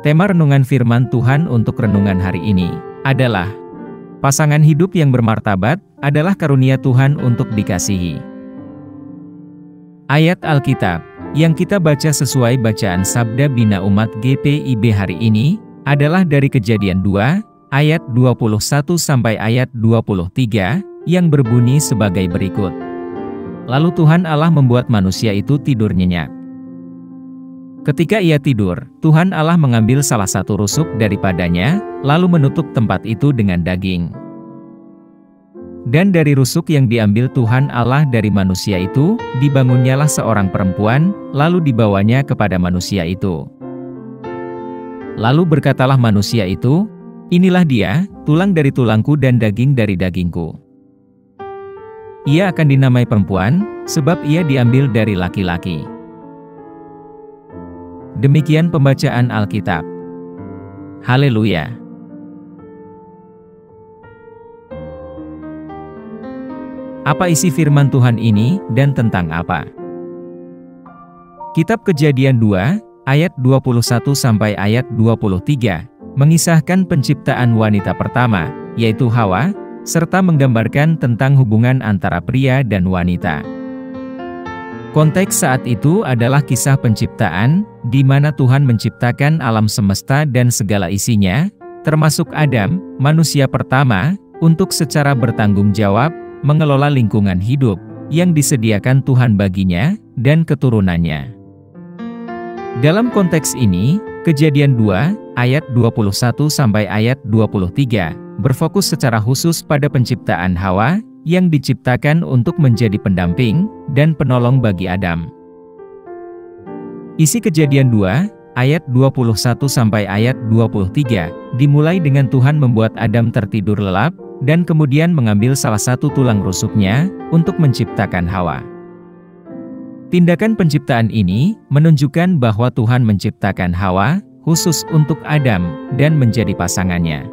Tema renungan firman Tuhan untuk renungan hari ini adalah pasangan hidup yang bermartabat adalah karunia Tuhan untuk dikasihi. Ayat Alkitab yang kita baca sesuai bacaan Sabda Bina Umat GPIB hari ini adalah dari Kejadian 2 ayat 21 sampai ayat 23 yang berbunyi sebagai berikut. Lalu Tuhan Allah membuat manusia itu tidur nyenyak. Ketika ia tidur, Tuhan Allah mengambil salah satu rusuk daripadanya, lalu menutup tempat itu dengan daging. Dan dari rusuk yang diambil Tuhan Allah dari manusia itu, dibangunnyalah seorang perempuan, lalu dibawanya kepada manusia itu. Lalu berkatalah manusia itu, "Inilah dia, tulang dari tulangku dan daging dari dagingku. Ia akan dinamai perempuan, sebab ia diambil dari laki-laki." Demikian pembacaan Alkitab. Haleluya. Apa isi firman Tuhan ini dan tentang apa? Kitab Kejadian 2 ayat 21 sampai ayat 23 mengisahkan penciptaan wanita pertama, yaitu Hawa, serta menggambarkan tentang hubungan antara pria dan wanita. Konteks saat itu adalah kisah penciptaan, di mana Tuhan menciptakan alam semesta dan segala isinya, termasuk Adam, manusia pertama, untuk secara bertanggung jawab, mengelola lingkungan hidup, yang disediakan Tuhan baginya, dan keturunannya. Dalam konteks ini, Kejadian 2, ayat 21 sampai ayat 23, berfokus secara khusus pada penciptaan Hawa, yang diciptakan untuk menjadi pendamping dan penolong bagi Adam. Isi Kejadian 2, ayat 21 sampai ayat 23, dimulai dengan Tuhan membuat Adam tertidur lelap, dan kemudian mengambil salah satu tulang rusuknya untuk menciptakan Hawa. Tindakan penciptaan ini menunjukkan bahwa Tuhan menciptakan Hawa khusus untuk Adam dan menjadi pasangannya.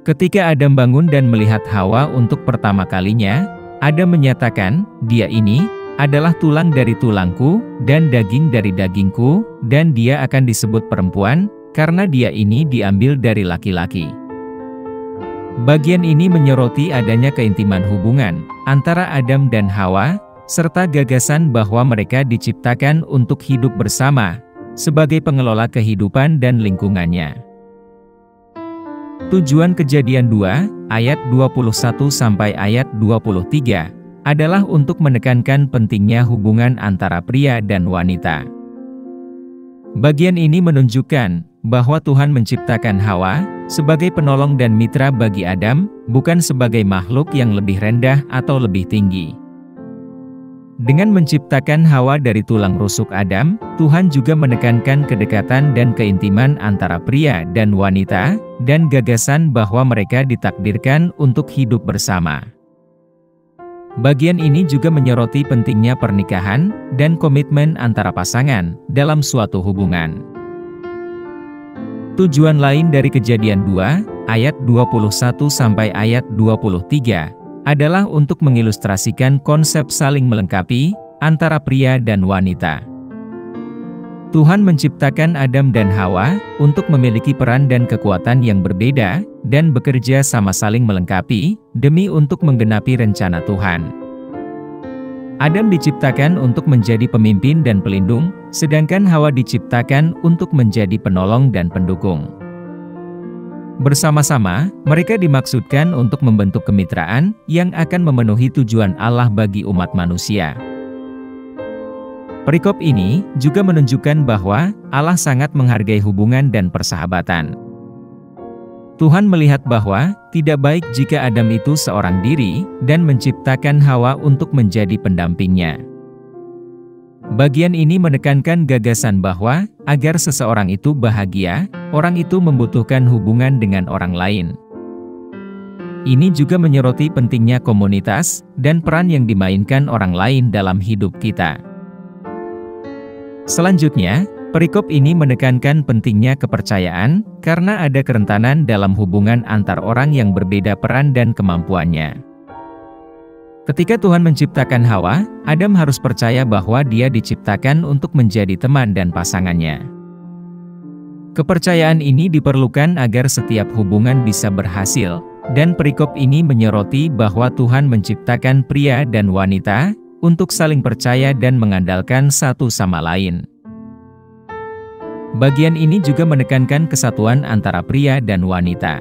Ketika Adam bangun dan melihat Hawa untuk pertama kalinya, Adam menyatakan, "Dia ini adalah tulang dari tulangku dan daging dari dagingku, dan dia akan disebut perempuan, karena dia ini diambil dari laki-laki." Bagian ini menyoroti adanya keintiman hubungan antara Adam dan Hawa, serta gagasan bahwa mereka diciptakan untuk hidup bersama, sebagai pengelola kehidupan dan lingkungannya. Tujuan Kejadian 2, ayat 21 sampai ayat 23, adalah untuk menekankan pentingnya hubungan antara pria dan wanita. Bagian ini menunjukkan bahwa Tuhan menciptakan Hawa sebagai penolong dan mitra bagi Adam, bukan sebagai makhluk yang lebih rendah atau lebih tinggi. Dengan menciptakan Hawa dari tulang rusuk Adam, Tuhan juga menekankan kedekatan dan keintiman antara pria dan wanita, dan gagasan bahwa mereka ditakdirkan untuk hidup bersama. Bagian ini juga menyoroti pentingnya pernikahan dan komitmen antara pasangan dalam suatu hubungan. Tujuan lain dari Kejadian 2, ayat 21 sampai ayat 23, adalah untuk mengilustrasikan konsep saling melengkapi antara pria dan wanita. Tuhan menciptakan Adam dan Hawa untuk memiliki peran dan kekuatan yang berbeda, dan bekerja sama saling melengkapi, demi untuk menggenapi rencana Tuhan. Adam diciptakan untuk menjadi pemimpin dan pelindung, sedangkan Hawa diciptakan untuk menjadi penolong dan pendukung. Bersama-sama, mereka dimaksudkan untuk membentuk kemitraan yang akan memenuhi tujuan Allah bagi umat manusia. Perikop ini juga menunjukkan bahwa Allah sangat menghargai hubungan dan persahabatan. Tuhan melihat bahwa tidak baik jika Adam itu seorang diri dan menciptakan Hawa untuk menjadi pendampingnya. Bagian ini menekankan gagasan bahwa agar seseorang itu bahagia, orang itu membutuhkan hubungan dengan orang lain. Ini juga menyoroti pentingnya komunitas dan peran yang dimainkan orang lain dalam hidup kita. Selanjutnya, perikop ini menekankan pentingnya kepercayaan, karena ada kerentanan dalam hubungan antar orang yang berbeda peran dan kemampuannya. Ketika Tuhan menciptakan Hawa, Adam harus percaya bahwa dia diciptakan untuk menjadi teman dan pasangannya. Kepercayaan ini diperlukan agar setiap hubungan bisa berhasil, dan perikop ini menyoroti bahwa Tuhan menciptakan pria dan wanita untuk saling percaya dan mengandalkan satu sama lain. Bagian ini juga menekankan kesatuan antara pria dan wanita.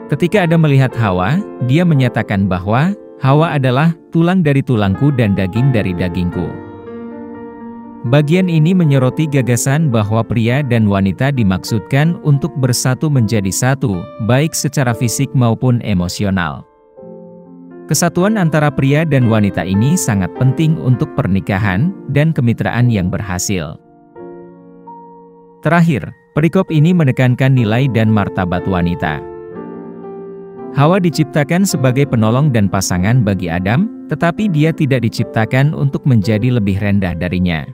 Ketika Adam melihat Hawa, dia menyatakan bahwa Hawa adalah tulang dari tulangku dan daging dari dagingku. Bagian ini menyoroti gagasan bahwa pria dan wanita dimaksudkan untuk bersatu menjadi satu, baik secara fisik maupun emosional. Kesatuan antara pria dan wanita ini sangat penting untuk pernikahan dan kemitraan yang berhasil. Terakhir, perikop ini menekankan nilai dan martabat wanita. Hawa diciptakan sebagai penolong dan pasangan bagi Adam, tetapi dia tidak diciptakan untuk menjadi lebih rendah darinya.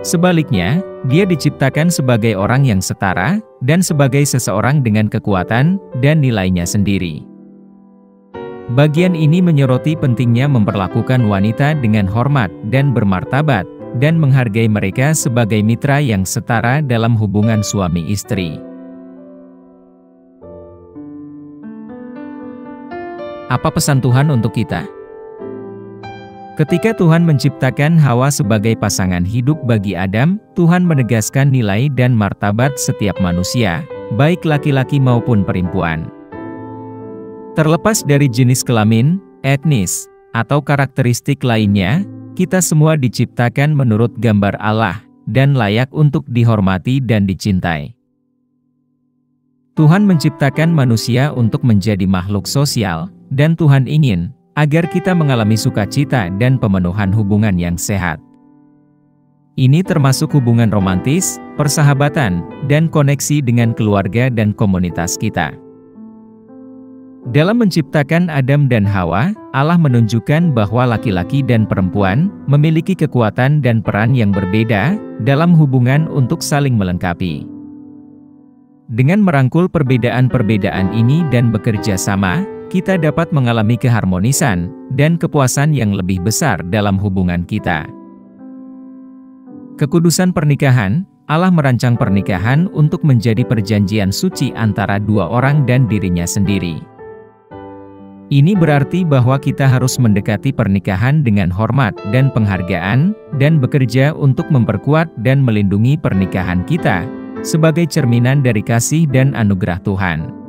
Sebaliknya, dia diciptakan sebagai orang yang setara, dan sebagai seseorang dengan kekuatan dan nilainya sendiri. Bagian ini menyoroti pentingnya memperlakukan wanita dengan hormat dan bermartabat, dan menghargai mereka sebagai mitra yang setara dalam hubungan suami istri. Apa pesan Tuhan untuk kita? Ketika Tuhan menciptakan Hawa sebagai pasangan hidup bagi Adam, Tuhan menegaskan nilai dan martabat setiap manusia, baik laki-laki maupun perempuan. Terlepas dari jenis kelamin, etnis, atau karakteristik lainnya, kita semua diciptakan menurut gambar Allah, dan layak untuk dihormati dan dicintai. Tuhan menciptakan manusia untuk menjadi makhluk sosial, dan Tuhan ingin agar kita mengalami sukacita dan pemenuhan hubungan yang sehat. Ini termasuk hubungan romantis, persahabatan, dan koneksi dengan keluarga dan komunitas kita. Dalam menciptakan Adam dan Hawa, Allah menunjukkan bahwa laki-laki dan perempuan memiliki kekuatan dan peran yang berbeda dalam hubungan untuk saling melengkapi. Dengan merangkul perbedaan-perbedaan ini dan bekerja sama, kita dapat mengalami keharmonisan dan kepuasan yang lebih besar dalam hubungan kita. Kekudusan pernikahan, Allah merancang pernikahan untuk menjadi perjanjian suci antara dua orang dan dirinya sendiri. Ini berarti bahwa kita harus mendekati pernikahan dengan hormat dan penghargaan, dan bekerja untuk memperkuat dan melindungi pernikahan kita, sebagai cerminan dari kasih dan anugerah Tuhan.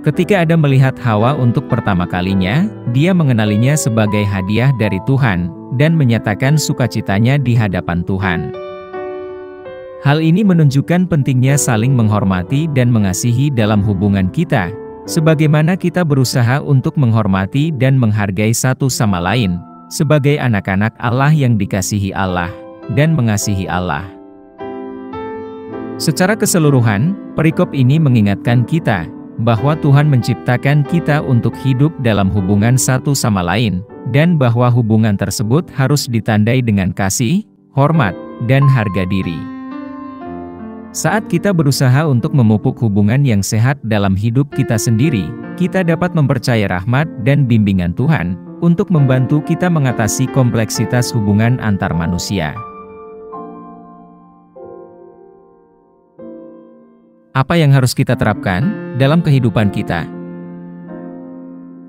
Ketika Adam melihat Hawa untuk pertama kalinya, dia mengenalinya sebagai hadiah dari Tuhan, dan menyatakan sukacitanya di hadapan Tuhan. Hal ini menunjukkan pentingnya saling menghormati dan mengasihi dalam hubungan kita, sebagaimana kita berusaha untuk menghormati dan menghargai satu sama lain, sebagai anak-anak Allah yang dikasihi Allah, dan mengasihi Allah. Secara keseluruhan, perikop ini mengingatkan kita, bahwa Tuhan menciptakan kita untuk hidup dalam hubungan satu sama lain, dan bahwa hubungan tersebut harus ditandai dengan kasih, hormat, dan harga diri. Saat kita berusaha untuk memupuk hubungan yang sehat dalam hidup kita sendiri, kita dapat mempercayai rahmat dan bimbingan Tuhan untuk membantu kita mengatasi kompleksitas hubungan antar manusia. Apa yang harus kita terapkan dalam kehidupan kita?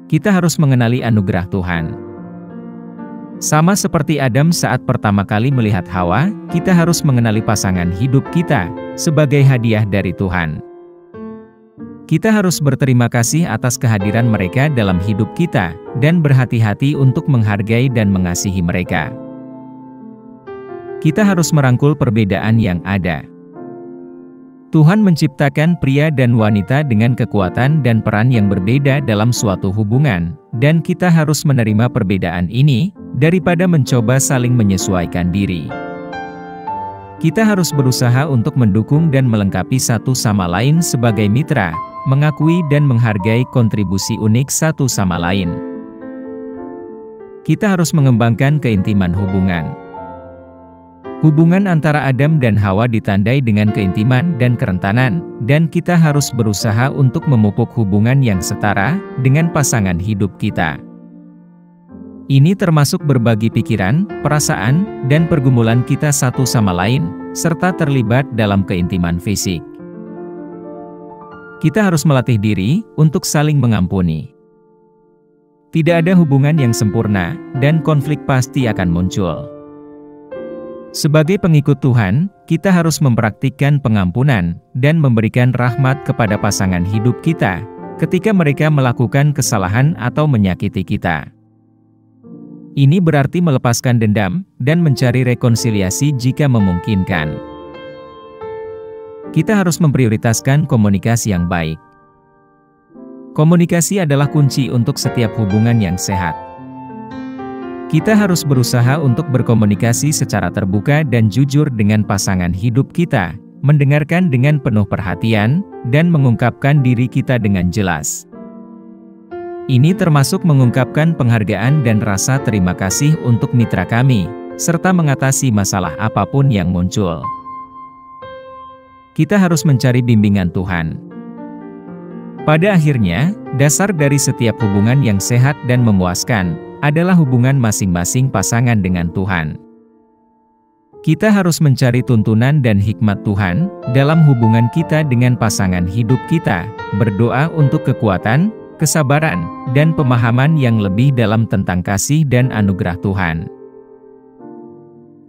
Kita harus mengenali anugerah Tuhan. Sama seperti Adam saat pertama kali melihat Hawa, kita harus mengenali pasangan hidup kita sebagai hadiah dari Tuhan. Kita harus berterima kasih atas kehadiran mereka dalam hidup kita, dan berhati-hati untuk menghargai dan mengasihi mereka. Kita harus merangkul perbedaan yang ada. Tuhan menciptakan pria dan wanita dengan kekuatan dan peran yang berbeda dalam suatu hubungan, dan kita harus menerima perbedaan ini, daripada mencoba saling menyesuaikan diri. Kita harus berusaha untuk mendukung dan melengkapi satu sama lain sebagai mitra, mengakui dan menghargai kontribusi unik satu sama lain. Kita harus mengembangkan keintiman hubungan. Hubungan antara Adam dan Hawa ditandai dengan keintiman dan kerentanan, dan kita harus berusaha untuk memupuk hubungan yang setara dengan pasangan hidup kita. Ini termasuk berbagi pikiran, perasaan, dan pergumulan kita satu sama lain, serta terlibat dalam keintiman fisik. Kita harus melatih diri untuk saling mengampuni. Tidak ada hubungan yang sempurna, dan konflik pasti akan muncul. Sebagai pengikut Tuhan, kita harus mempraktikkan pengampunan dan memberikan rahmat kepada pasangan hidup kita ketika mereka melakukan kesalahan atau menyakiti kita. Ini berarti melepaskan dendam dan mencari rekonsiliasi jika memungkinkan. Kita harus memprioritaskan komunikasi yang baik. Komunikasi adalah kunci untuk setiap hubungan yang sehat. Kita harus berusaha untuk berkomunikasi secara terbuka dan jujur dengan pasangan hidup kita, mendengarkan dengan penuh perhatian, dan mengungkapkan diri kita dengan jelas. Ini termasuk mengungkapkan penghargaan dan rasa terima kasih untuk mitra kami, serta mengatasi masalah apapun yang muncul. Kita harus mencari bimbingan Tuhan. Pada akhirnya, dasar dari setiap hubungan yang sehat dan memuaskan adalah hubungan masing-masing pasangan dengan Tuhan. Kita harus mencari tuntunan dan hikmat Tuhan dalam hubungan kita dengan pasangan hidup kita, berdoa untuk kekuatan, kesabaran, dan pemahaman yang lebih dalam tentang kasih dan anugerah Tuhan.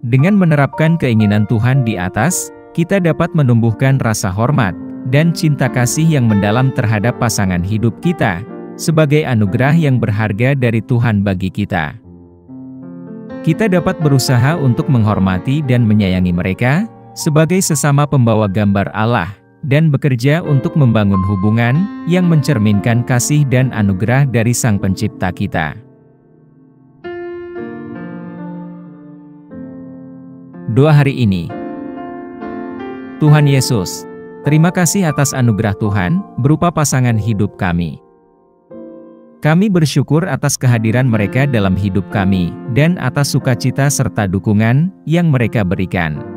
Dengan menerapkan keinginan Tuhan di atas, kita dapat menumbuhkan rasa hormat dan cinta kasih yang mendalam terhadap pasangan hidup kita, sebagai anugerah yang berharga dari Tuhan bagi kita. Kita dapat berusaha untuk menghormati dan menyayangi mereka, sebagai sesama pembawa gambar Allah, dan bekerja untuk membangun hubungan yang mencerminkan kasih dan anugerah dari Sang Pencipta kita. Doa hari ini. Tuhan Yesus, terima kasih atas anugerah Tuhan berupa pasangan hidup kami. Kami bersyukur atas kehadiran mereka dalam hidup kami dan atas sukacita serta dukungan yang mereka berikan.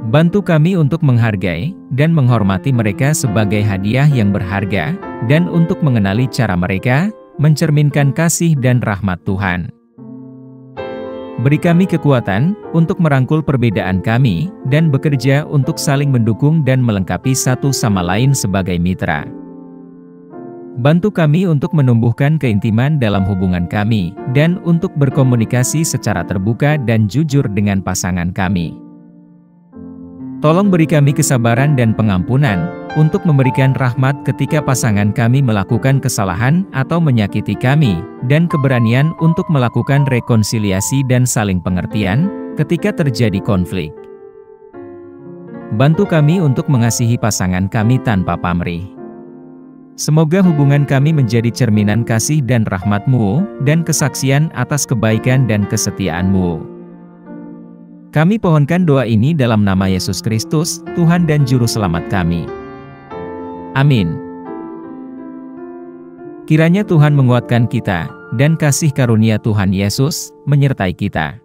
Bantu kami untuk menghargai dan menghormati mereka sebagai hadiah yang berharga, dan untuk mengenali cara mereka mencerminkan kasih dan rahmat Tuhan. Beri kami kekuatan untuk merangkul perbedaan kami dan bekerja untuk saling mendukung dan melengkapi satu sama lain sebagai mitra. Bantu kami untuk menumbuhkan keintiman dalam hubungan kami dan untuk berkomunikasi secara terbuka dan jujur dengan pasangan kami. Tolong beri kami kesabaran dan pengampunan untuk memberikan rahmat ketika pasangan kami melakukan kesalahan atau menyakiti kami, dan keberanian untuk melakukan rekonsiliasi dan saling pengertian ketika terjadi konflik. Bantu kami untuk mengasihi pasangan kami tanpa pamrih. Semoga hubungan kami menjadi cerminan kasih dan rahmat-Mu, dan kesaksian atas kebaikan dan kesetiaan-Mu. Kami pohonkan doa ini dalam nama Yesus Kristus, Tuhan dan Juru Selamat kami. Amin. Kiranya Tuhan menguatkan kita, dan kasih karunia Tuhan Yesus menyertai kita.